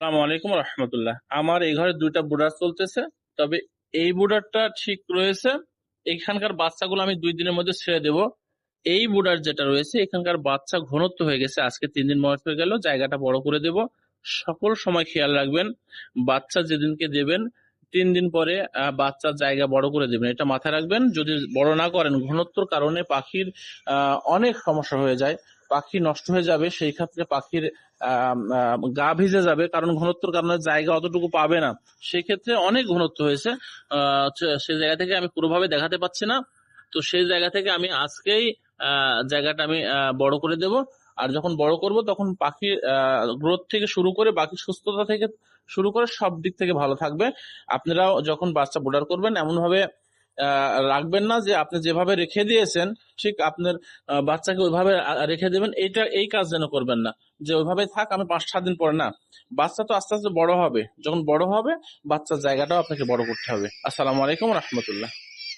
আসসালামু আলাইকুম রহমতুল্লাহ। আমার এই ঘরে দুইটা বুডার চলতেছে, তবে এই বুডারটা ঠিক রয়েছে। এখানকার বাচ্চাগুলো আমি 2 দিনের মধ্যে ছেড়ে দেব। এই বুডার যেটা রয়েছে এখানকার বাচ্চা ঘনত্ব হয়ে গেছে, আজকে 3 দিন বয়স হয়ে গেল, জায়গাটা বড় করে দেব। সকল সময় খেয়াল রাখবেন, বাচ্চা যেদিনকে দেবেন 3 দিন পরে বাচ্চার জায়গা বড় করে দেবেন, এটা মাথায় রাখবেন। যদি বড় না করেন ঘনত্বর কারণে পাখির অনেক সমস্যা হয়ে যায়, পাখি নষ্ট হয়ে যাবে। সেই ক্ষেত্রে পাখির গা ভিজে যাবে, কারণ ঘনত্বর কারণে জায়গা অতটুকু পাবে না। সেই ক্ষেত্রে অনেক ঘনত্ব হয়েছে, সেই জায়গা থেকে আমি পুরোভাবে দেখাতে পাচ্ছি না। তো সেই জায়গা থেকে আমি আজকেই জায়গাটা আমি বড় করে দেব। আর যখন বড় করব তখন পাখির গ্রোথ থেকে শুরু করে বাকি সুস্থতা থেকে শুরু করে সব দিক থেকে ভালো থাকবে। আপনারাও যখন বাচ্চা বোর্ডার করবেন এমন ভাবে রাখবেন না যে আপনি যেভাবে রেখে দিয়েছেন ঠিক আপনার বাচ্চাকে ওইভাবে রেখে দেবেন, এই কাজ যেন করবেন না যে ওইভাবে থাক আমি 5-7 দিন পরে না। বাচ্চা তো আস্তে আস্তে বড় হবে, যখন বড় হবে বাচ্চার জায়গাটাও আপনাকে বড় করতে হবে। আসসালামু আলাইকুম রহমতুল্লাহ।